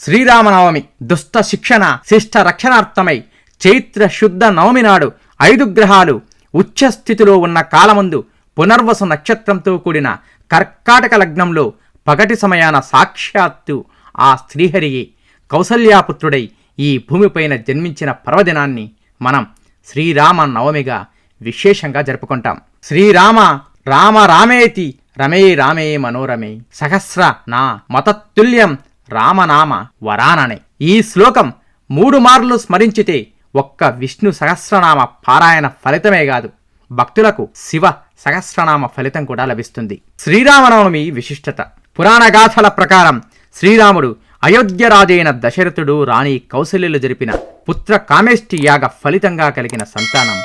శ్రీరామనవమి దుష్ట శిక్షణ శిష్ట రక్షణార్థమై చైత్ర శుద్ధ నవమి నాడు 5 గ్రహాలు ఉచ్చస్థితిలో ఉన్న కాలమందు పునర్వసు నక్షత్రంతో కూడిన కర్కాటక లగ్నంలో పగటి సమయాన సాక్షాత్తు ఆ శ్రీహరి కౌసల్యాపుత్రుడై ఈ భూమిపైన జన్మించిన పర్వదినాన్ని మనం శ్రీరామ నవమిగా విశేషంగా జరుపుకుంటాం. శ్రీరామ రామ రామేతి రమే రామే మనోరమే సహస్ర నా మతతుల్యం రామనామ వరాననే. ఈ శ్లోకం 3 మార్లు స్మరించితే ఒక్క విష్ణు సహస్రనామ పారాయణ ఫలితమే కాదు, భక్తులకు శివ సహస్రనామ ఫలితం కూడా లభిస్తుంది. శ్రీరామనవమి విశిష్టత. పురాణ గాథల ప్రకారం శ్రీరాముడు అయోధ్య రాజైన దశరథుడు రాణి కౌసల్యలు జరిపిన పుత్ర కామేష్టి యాగ ఫలితంగా కలిగిన సంతానం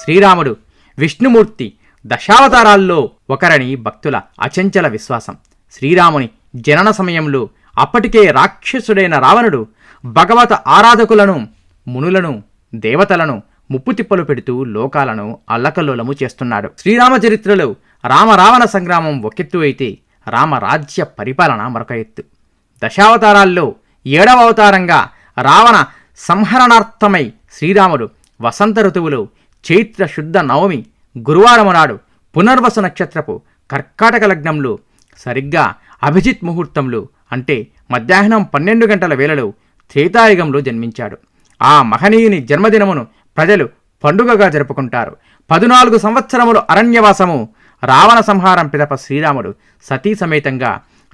శ్రీరాముడు విష్ణుమూర్తి దశావతారాల్లో ఒకరని భక్తుల అచంచల విశ్వాసం. శ్రీరాముని జనన సమయంలో అప్పటికే రాక్షసుడైన రావణుడు భగవత ఆరాధకులను, మునులను, దేవతలను ముప్పుతిప్పలు పెడుతూ లోకాలను అల్లకల్లోలము చేస్తున్నాడు. శ్రీరామచరిత్రలో రామరావణ సంగ్రామం ఒకెత్తు అయితే రామరాజ్య పరిపాలన మరొక ఎత్తు. దశావతారాల్లో 7వ అవతారంగా రావణ సంహరణార్థమై శ్రీరాముడు వసంత ఋతువులో చైత్ర శుద్ధ నవమి గురువారము నాడు పునర్వసు నక్షత్రపు కర్కాటక లగ్నంలో సరిగ్గా అభిజిత్ ముహూర్తంలో అంటే మధ్యాహ్నం 12 గంటల వేళలో త్రేతాయుగంలో జన్మించాడు. ఆ మహనీయుని జన్మదినమును ప్రజలు పండుగగా జరుపుకుంటారు. 14 సంవత్సరములు అరణ్యవాసము రావణ సంహారం పిదప శ్రీరాముడు సతీ సమేతంగా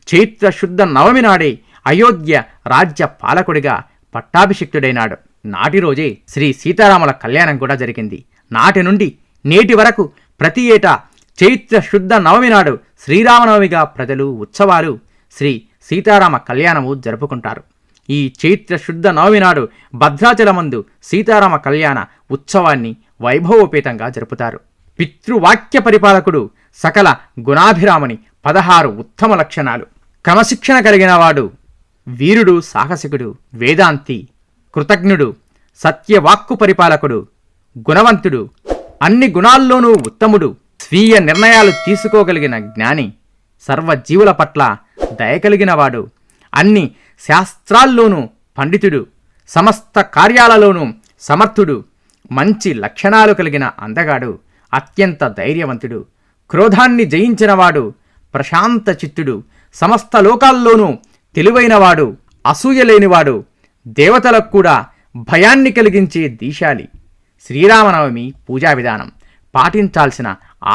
చైత్ర శుద్ధ నవమి నాడే అయోధ్య రాజ్య పాలకుడిగా పట్టాభిషిక్తుడైనాడు. నాటి రోజే శ్రీ సీతారాముల కళ్యాణం కూడా జరిగింది. నాటి నుండి నేటి వరకు ప్రతి ఏటా చైత్ర శుద్ధ నవమి నాడు శ్రీరామనవమిగా ప్రజలు ఉత్సవాలు శ్రీ సీతారామ కళ్యాణము జరుపుకుంటారు. ఈ చైత్ర శుద్ధ నవమి నాడు భద్రాచలమందు సీతారామ కళ్యాణ ఉత్సవాన్ని వైభవోపేతంగా జరుపుతారు. పితృవాక్య పరిపాలకుడు, సకల గుణాభిరాముని 16 ఉత్తమ లక్షణాలు. క్రమశిక్షణ కలిగినవాడు, వీరుడు, సాహసికుడు, వేదాంతి, కృతజ్ఞుడు, సత్యవాక్కు పరిపాలకుడు, గుణవంతుడు, అన్ని గుణాల్లోనూ ఉత్తముడు, స్వీయ నిర్ణయాలు తీసుకోగలిగిన జ్ఞాని, సర్వజీవుల పట్ల దయ కలిగినవాడు, అన్ని శాస్త్రాల్లోనూ పండితుడు, సమస్త కార్యాలలోనూ సమర్థుడు, మంచి లక్షణాలు కలిగిన అందగాడు, అత్యంత ధైర్యవంతుడు, క్రోధాన్ని జయించినవాడు, ప్రశాంత చిత్తుడు, సమస్త లోకాల్లోనూ తెలివైనవాడు, అసూయలేనివాడు, దేవతలకు కూడా భయాన్ని కలిగించే దీశాలి. శ్రీరామనవమి పూజా విధానం, పాటించాల్సిన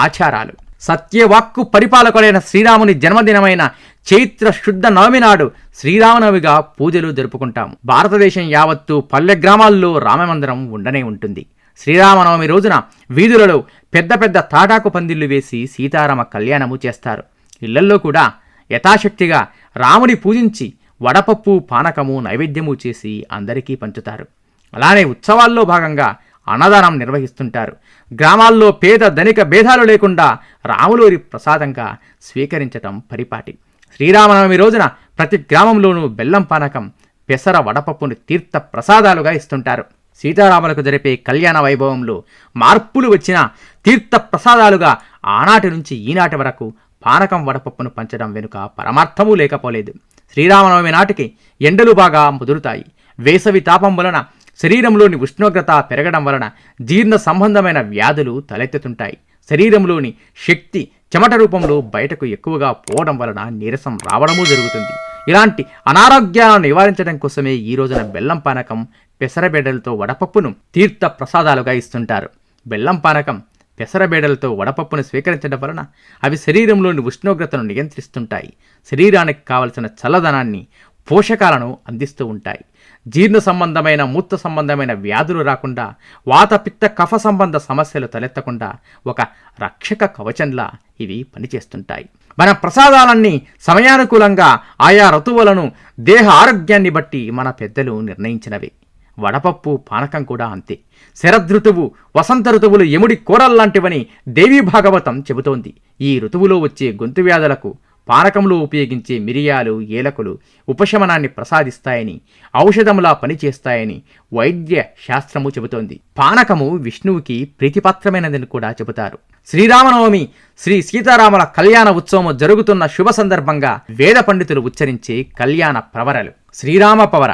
ఆచారాలు. సత్యవాక్కు పరిపాలకుడైన శ్రీరాముని జన్మదినమైన చైత్ర శుద్ధ నవమి నాడు శ్రీరామనవమిగా పూజలు జరుపుకుంటాము. భారతదేశం యావత్తు పల్లె గ్రామాల్లో రామమందిరం ఉండనే ఉంటుంది. శ్రీరామనవమి రోజున వీధులలో పెద్ద పెద్ద తాటాకు పందిళ్లు వేసి సీతారామ కళ్యాణము చేస్తారు. ఇళ్లల్లో కూడా యథాశక్తిగా రాముని పూజించి వడపప్పు, పానకము నైవేద్యము చేసి అందరికీ పంచుతారు. అలానే ఉత్సవాల్లో భాగంగా అన్నదానం నిర్వహిస్తుంటారు. గ్రామాల్లో పేద ధనిక భేదాలు లేకుండా రాములోరి ప్రసాదంగా స్వీకరించటం పరిపాటి. శ్రీరామనవమి రోజున ప్రతి గ్రామంలోనూ బెల్లం పానకం, పెసర వడపప్పును తీర్థ ప్రసాదాలుగా ఇస్తుంటారు. సీతారాములకు జరిపే కళ్యాణ వైభవంలో మార్పులు వచ్చిన తీర్థ ప్రసాదాలుగా ఆనాటి నుంచి ఈనాటి వరకు పానకం, వడపప్పును పంచడం వెనుక పరమార్థమూ లేకపోలేదు. శ్రీరామనవమి నాటికి ఎండలు బాగా ముదురుతాయి. వేసవి తాపం వలన శరీరంలోని ఉష్ణోగ్రత పెరగడం వలన జీర్ణ సంబంధమైన వ్యాధులు తలెత్తుతుంటాయి. శరీరంలోని శక్తి చెమట రూపంలో బయటకు ఎక్కువగా పోవడం వలన నీరసం రావడమూ జరుగుతుంది. ఇలాంటి అనారోగ్యాలను నివారించడం కోసమే ఈ రోజున బెల్లం పానకం, పెసరబేడలతో వడపప్పును తీర్థ ప్రసాదాలుగా ఇస్తుంటారు. బెల్లం పానకం, పెసరబేడలతో వడపప్పును స్వీకరించడం వలన అవి శరీరంలోని ఉష్ణోగ్రతను నియంత్రిస్తుంటాయి. శరీరానికి కావలసిన చల్లదనాన్ని, పోషకాలను అందిస్తూ ఉంటాయి. జీర్ణ సంబంధమైన, మూత్ర సంబంధమైన వ్యాధులు రాకుండా, వాత పిత్త కఫ సంబంధ సమస్యలు తలెత్తకుండా ఒక రక్షక కవచంలా ఇవి పనిచేస్తుంటాయి. మన ప్రసాదాలన్నీ సమయానుకూలంగా ఆయా ఋతువులను, దేహ ఆరోగ్యాన్ని బట్టి మన పెద్దలు నిర్ణయించినవి. వడపప్పు, పానకం కూడా అంతే. శరదృతువు, వసంత ఋతువులు యముడి కోరల్లాంటివని దేవీ భాగవతం చెబుతోంది. ఈ ఋతువులో వచ్చే గొంతు వ్యాధులకు పానకంలో ఉపయోగించే మిరియాలు, ఏలకులు ఉపశమనాన్ని ప్రసాదిస్తాయని, ఔషధంలా పనిచేస్తాయని వైద్య శాస్త్రము చెబుతోంది. పానకము విష్ణువుకి ప్రీతిపాత్రమైనదని కూడా చెబుతారు. శ్రీరామనవమి, శ్రీ సీతారాముల కళ్యాణ ఉత్సవము జరుగుతున్న శుభ సందర్భంగా వేద పండితులు ఉచ్చరించే కళ్యాణ ప్రవరలు. శ్రీరామ పవర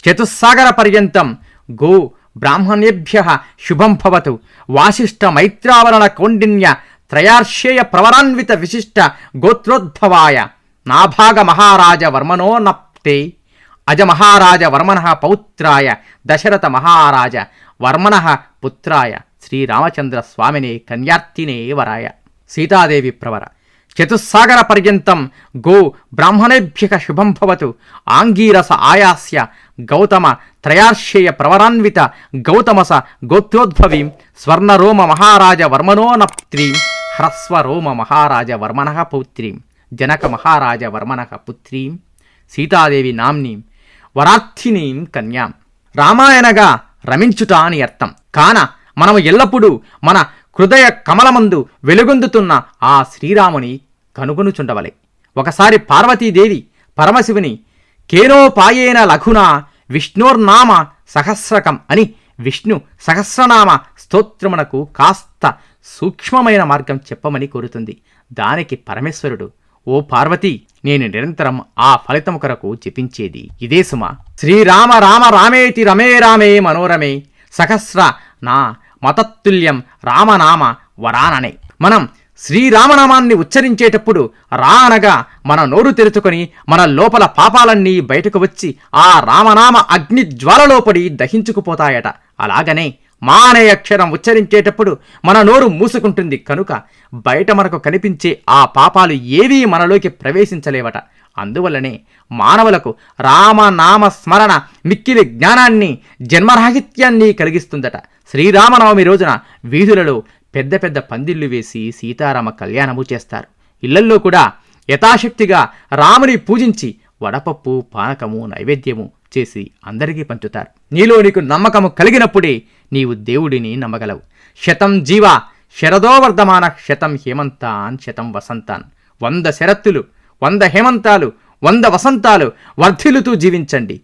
చతుస్సాగర పర్యంతం గో బ్రాహ్మణేభ్యః శుభం భవతు. వాసిష్ఠ మైత్రావరణ కౌండిన్య త్రయార్షేయ ప్రవరాన్విత విశిష్ట గోత్రోద్భవాయ నాభాగ మహారాజ వర్మనో నప్తే అజ మహారాజ వర్మణ పౌత్రాయ దశరథ మహారాజ వర్మణ పుత్రాయ శ్రీరామచంద్ర స్వామినే కన్యార్తినే వరాయ. సీతాదేవి ప్రవర చతుస్సాగర పర్యంతం గో బ్రాహ్మణేభ్యః శుభం భవతు. ఆంగీరస ఆయాస్య గౌతమ త్రయార్షేయ ప్రవరాన్విత గౌతమస గోత్రోద్భవీం స్వర్ణరోమ మహారాజ వర్మనో నప్త్రీం హ్రస్వరోమ మహారాజ వర్మణ పౌత్రీం జనక మహారాజ వర్మణ పుత్రీం సీతాదేవి నామ్నీం వరార్థినీం కన్యాం. రామాయణగా రమించుట అని అర్థం. కాన మనము ఎల్లప్పుడూ మన హృదయ కమలమందు వెలుగొందుతున్న ఆ శ్రీరాముని కనుగొనుచుండవలే. ఒకసారి పార్వతీదేవి పరమశివుని కేనోపాయేన లఘునా విష్ణోర్నామ సహస్రకం అని విష్ణు సహస్రనామ స్తోత్రమునకు కాస్త సూక్ష్మమైన మార్గం చెప్పమని కోరుతుంది. దానికి పరమేశ్వరుడు, ఓ పార్వతి, నేను నిరంతరం ఆ ఫలితము కొరకు జపించేది ఇదే సుమా. శ్రీరామ రామ రామేతి రమే రామే మనోరమే సహస్ర నా మతత్తుల్యం రామనామ వరాననే. మనం శ్రీరామనామాన్ని ఉచ్చరించేటప్పుడు రా అనగా మన నోరు తెరుచుకొని మన లోపల పాపాలన్నీ బయటకు వచ్చి ఆ రామనామ అగ్ని జ్వాలలో పడి దహించుకుపోతాయట. అలాగనే మా అనే అక్షరం ఉచ్చరించేటప్పుడు మన నోరు మూసుకుంటుంది కనుక బయట మనకు కనిపించే ఆ పాపాలు ఏవీ మనలోకి ప్రవేశించలేవట. అందువల్లనే మానవులకు రామనామ స్మరణ మిక్కిలి జ్ఞానాన్ని, జన్మరాహిత్యాన్ని కలిగిస్తుందట. శ్రీరామనవమి రోజున వీధులలో పెద్ద పెద్ద పందిళ్లు వేసి సీతారామ కళ్యాణము చేస్తారు. ఇళ్లల్లో కూడా యథాశక్తిగా రాముని పూజించి వడపప్పు, పానకము, నైవేద్యము చేసి అందరికీ పంచుతారు. నీలో నీకు నమ్మకము కలిగినప్పుడే నీవు దేవుడిని నమ్మగలవు. శతం జీవ శరదో వర్ధమాన శతం హేమంతాన్ శతం వసంతాన్. 100 శరత్తులు, 100 హేమంతాలు, 100 వసంతాలు వర్ధిల్లుతూ జీవించండి.